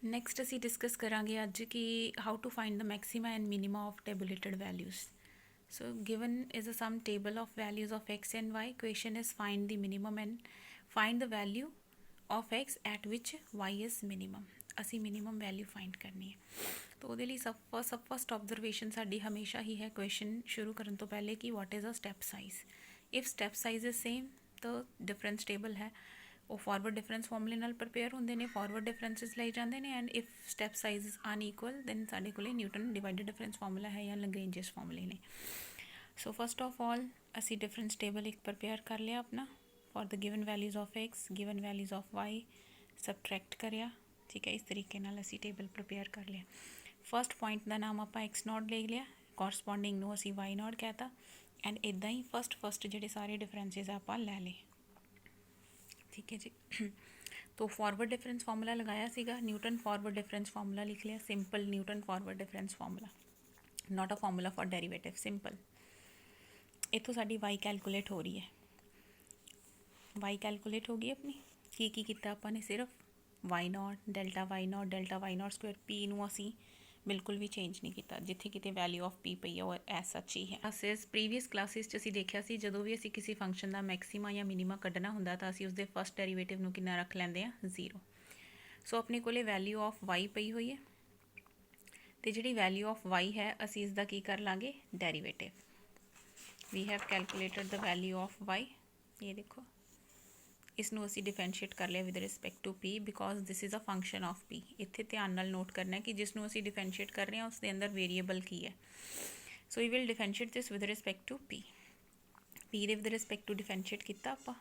Next ਅਸੀਂ discuss ਕਰਾਂਗੇ ਅੱਜ ਕਿ how to find the maxima and minima of tabulated values. So given is a sum table of values of x and y. Question is find the minimum and find the value of x at which y is minimum. ਅਸੀਂ minimum value find ਕਰਨੀ ਹੈ. ਤਾਂ ਉਹਦੇ ਲਈ ਸਭ first observation ਸਾਡੀ ਹਮੇਸ਼ਾ ਹੀ ਹੈ ਕੁਐਸਚਨ ਸ਼ੁਰੂ ਕਰਨ ਤੋਂ ਪਹਿਲੇ ਕਿ what is a step size. If step size is same ਤਾਂ ਡਿਫਰੈਂਸ ਟੇਬਲ ਹੈ ਉਹ ਫਾਰਵਰਡ ਡਿਫਰੈਂਸ ਫਾਰਮੂਲੇ ਨਾਲ ਪ੍ਰਪੇਅਰ ਹੁੰਦੇ ਨੇ, ਫਾਰਵਰਡ ਡਿਫਰੈਂਸਿਸ ਲਈ ਜਾਂਦੇ ਨੇ. And if step size unequal then ਸਾਡੇ ਕੋਲ ਨਿਊਟਨ ਡਿਵਾਈਡਡ ਡਿਫਰੈਂਸ ਫਾਰਮੂਲਾ ਹੈ ਜਾਂ ਲੈਂਗਰੇਂਜਸ ਫਾਰਮੂਲੇ ਨੇ. ਸੋ ਫਸਟ ਆਫ ਆਲ ਅਸੀਂ ਡਿਫਰੈਂਸ ਟੇਬਲ ਇੱਕ ਪ੍ਰਪੇਅਰ ਕਰ ਲਿਆ ਆਪਣਾ for the given values of x given values of y subtract करिया. ठीक है, इस तरीके नाल असी टेबल प्रपेयर कर लिया. फस्ट पॉइंट का नाम आप एक्स नॉट ले लिया, कॉरसपॉन्डिंग नू असी वाई नॉट कहता. एंड इदा ही फस्ट जोड़े सारे डिफरेंसिस आप लै ले. ठीक है जी. तो फॉरवर्ड डिफरेंस फार्मूला लगाया सीगा, न्यूटन फॉरवर्ड डिफरेंस फार्मूला लिख लिया. Simple Newton forward difference formula, not a formula for derivative, simple. इतों साडी वाई कैलकुलेट हो रही है, वाई कैलकुलेट हो गई अपनी. की किया आपने सिर्फ y naught delta y naught square p नू असी बिल्कुल भी चेंज नहीं किया. जिथे किते वैल्यू ऑफ पी पई है वो एज सच ही है. क्लासिस प्रीवियस क्लासिस च असी देखा सी जदों भी असी किसी फंक्शन का मैक्सीमा या मिनीमा कढ़ना हुंदा तां असी उसदे फस्ट डेरीवेटिव नू कितना रख लैंदे आ, 0. सो अपने कोले वैल्यू ऑफ वाई पई हुई है तो जिहड़ी वैल्यू ऑफ वाई है असी इसका की कर लांगे derivative. We have calculated the value of y. ये देखो इसनों असी डिफरेंशिएट कर लिया with respect to p because this is a function of p. इत्थे ध्यान नाल नोट करना है कि जिसनों असी डिफरेंशिएट कर रहे हैं उसके अंदर वेरीएबल की है. So we will differentiate this with respect to p. P दे विद रिस्पैक्ट टू डिफरेंशिएट किया आपां,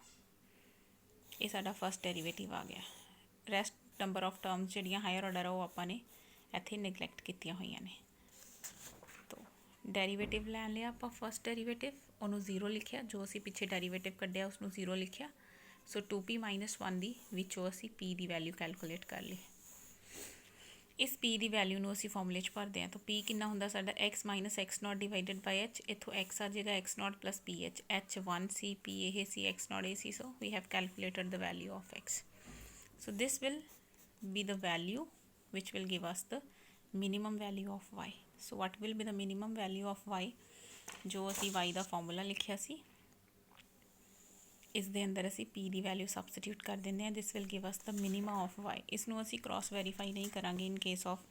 ये साडा फस्ट डेरीवेटिव आ गया. रैसट नंबर ऑफ टर्म्स जिहड़ियां हायर ऑर्डर वो आपां ने इत्थे निगलैक्ट कीतियां होईयां ने. तो डेरीवेटिव लै लिया आपां फस्ट डेरीवेटिव, उन्होंने 0 लिखिया, जो असी पिछे डेरीवेटिव कढ़िया उसनों 0 लिखिया. सो 2p माइनस 1 दी विचों असी p की वैल्यू कैलकुलेट कर ली. इस p की वैल्यू नू असी फॉर्मूले च भरते हैं. तो p कितना हुंदा साडा x minus x naught divided by h. इत्थों x आ जाएगा x naught plus p h. H 1 c p a c x naught a c. So we have calculated the value of x. So this will be the value which will give us the minimum value of y. So what will be the minimum value of y जो असी y का formula लिखिया सी इस दे अंदर असी p की value substitute कर देंगे. This will give us the minima of y. इसनों असी क्रॉस वेरीफाई नहीं करांगे इन केस ऑफ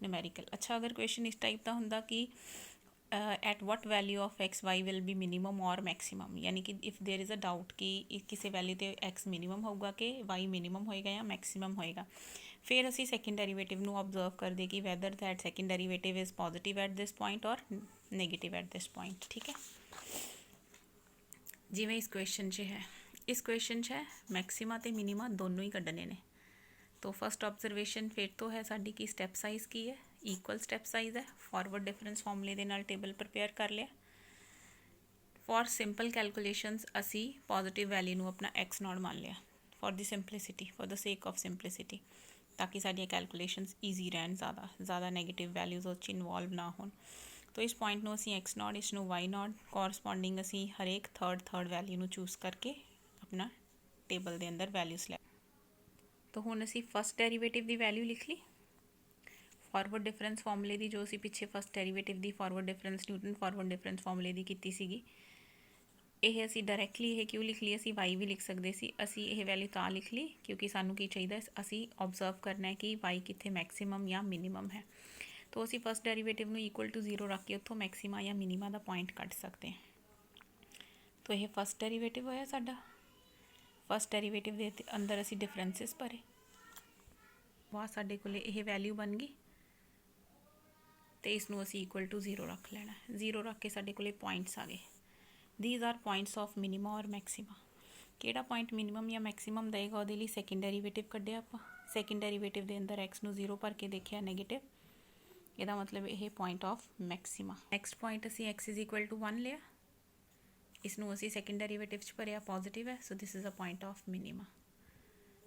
न्यूमेरिकल. अच्छा, अगर क्वेश्चन इस टाइप का हुंदा कि at what value of x y will be minimum और मैक्सीमम, यानी कि if there is a doubt कि किसी वैल्यू तो एक्स मिनीमम होगा कि वाई मिनीमम होएगा या मैक्सीमम होएगा, फिर असी सैकेंड डेरीवेटिव नू ऑब्जर्व करते कि weather that second derivative is positive at this point और नेगेटिव एट दिस पॉइंट. ठीक है, जिवें इस क्वेश्चन च है, इस क्वेश्चन च है मैक्सीमा तो मिनीमा दोनों ही कढ़ने ने. तो फस्ट ऑब्जरवेशन फिर तो है साडी की स्टैप साइज़ की है, ईक्वल स्टैप साइज़ है. फॉरवर्ड डिफरेंस फॉर्मूले दे नाल टेबल प्रपेयर कर लिया. फॉर सिंपल कैलकुलेशनस असी पॉजिटिव वैल्यू नू अपना एक्स नॉट मान लिया for the simplicity, for the sake of simplicity, ताकि साडियां कैलकुलेशनस ईजी रहन, ज़्यादा नैगेटिव वैल्यूज़ उस इनवॉल्व ना हो. तो इस पॉइंट में असी एक्स नॉट, इसनों वाई नॉट, कॉरसपॉन्डिंग असी हरेक थर्ड वैल्यू नू चूज करके अपना टेबल के अंदर वैल्यूज़ लै. तो हुण असी फस्ट डेरीवेटिव की वैल्यू लिख ली. फॉरवर्ड डिफरेंस फॉर्मूले की जो असी पिछे फस्ट डेरीवेटिव की forward difference Newton forward difference फॉर्मूले की कीती सीगी, ये असी डायरैक्टली ये क्यों लिख ली, असी वाई भी लिख सकते सी. असी ये वैल्यू तां लिख ली क्योंकि सानू की चाहिए, असी ऑब्जर्व करना है कि वाई कित्थे मैक्सीमम या मिनीमम है. तो असी फस्ट डेरीवेटिव नू इक्वल टू 0 रख के उत्थों मैक्सीमा या मिनीमा का पॉइंट कट सकते हैं. तो यह फस्ट डेरीवेटिव होया साडा. फस्ट डेरीवेटिव के अंदर असी डिफरेंसिस भरे, वह साडे कोले यह वैल्यू बन गई. तो इसनों असी इक्वल टू 0 रख लेना. 0 रख के साडे कोले पॉइंट्स आ गए. These are points of minima और मैक्सीमा. किहड़ा पॉइंट मिनीमम या मैक्सीमम देगा उहदे लई सैकेंड डेरीवेटिव कढ़िया आपां. सैकेंड डेरीवेटिव के अंदर एक्स नू 0 भर के देखिया नैगेटिव, यदा मतलब यह point of maxima. Next point असी एक्स इज इक्वल टू 1 लिया, इसनों असी सैकेंड डेरीवेटिव च भरिया पॉजिटिव है. So this is a point of minima.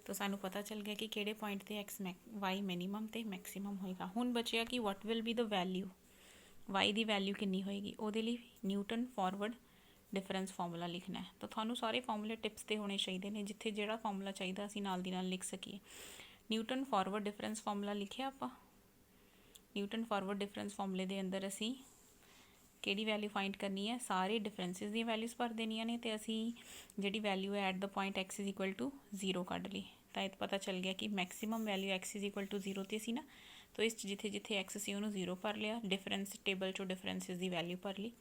तो सानू पता चल गया कि किहड़े पॉइंट ते एक्स वाई मिनीमम ते मैक्सीमम होएगा. हुण बचिया कि what will be the value, y की वैल्यू कितनी होएगी, उहदे लई न्यूटन फॉरवर्ड डिफरेंस फार्मूला लिखना है. तो थानू सारे फार्मूले टिप्स ते होने चाहिए ने, जिथे जिहड़ा फार्मूला चाहिए असी नाल दी नाल लिख सकीए. ਨਿਊਟਨ ਫਾਰਵਰਡ ਡਿਫਰੈਂਸ ਫਾਰਮੂਲਾ ਲਿਖਿਆ ਆਪਾਂ। ਨਿਊਟਨ ਫਾਰਵਰਡ ਡਿਫਰੈਂਸ ਫਾਰਮੂਲੇ ਦੇ ਅੰਦਰ ਅਸੀਂ ਕਿਹੜੀ ਵੈਲਿਊ ਫਾਈਂਡ ਕਰਨੀ ਹੈ, ਸਾਰੇ ਡਿਫਰੈਂਸਿਸ ਦੀਆਂ ਵੈਲਿਊਜ਼ ਭਰ ਦੇਣੀਆਂ ਨੇ ਤੇ ਅਸੀਂ ਜਿਹੜੀ ਵੈਲਿਊ ਹੈ at the point x is equal to 0 ਕੱਢ ਲਈ। ਤਾਂ ਇਹ ਪਤਾ ਚੱਲ ਗਿਆ ਕਿ maximum value x is equal to 0 ਤੇ ਸੀ ਨਾ, ਤਾਂ ਇਸ 'ਚ ਜਿੱਥੇ ਜਿੱਥੇ x ਸੀ ਉਹਨੂੰ 0 ਭਰ ਲਿਆ, ਡਿਫਰੈਂਸ ਟੇਬਲ 'ਚੋਂ ਡਿਫਰੈਂਸਿਸ ਦੀ ਵੈਲਿਊ ਭਰ ਲਈ,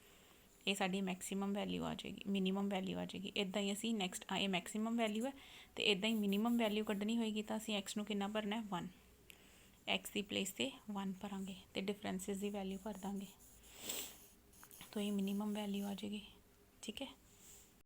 ਇਹ ਸਾਡੀ ਮੈਕਸਿਮਮ ਵੈਲਿਊ ਆ ਜਾਏਗੀ, ਮਿਨੀਮਮ ਵੈਲਿਊ ਆ ਜਾਏਗੀ। ਇੱਦਾਂ ਹੀ ਅਸੀਂ ਨੈਕਸਟ ਇਹ ਮੈਕਸਿਮਮ ਵੈਲਿਊ ਹੈ ਅਤੇ ਇੱਦਾਂ ਹੀ ਮਿਨੀਮਮ ਵੈਲਿਊ ਕੱਢਣੀ ਹੋਏਗੀ ਤਾਂ ਅਸੀਂ x ਨੂੰ ਕਿੰਨਾ ਭਰਨਾ 1, x ਦੀ ਪਲੇਸ 'ਤੇ 1 ਭਰਾਂਗੇ ਅਤੇ ਡਿਫਰੈਂਸਿਸ ਦੀ ਵੈਲਿਊ ਭਰ ਦਾਂਗੇ, ਤਾਂ ਇਹ ਮਿਨੀਮਮ ਵੈਲਿਊ ਆ ਜਾਏਗੀ। ਠੀਕ ਹੈ।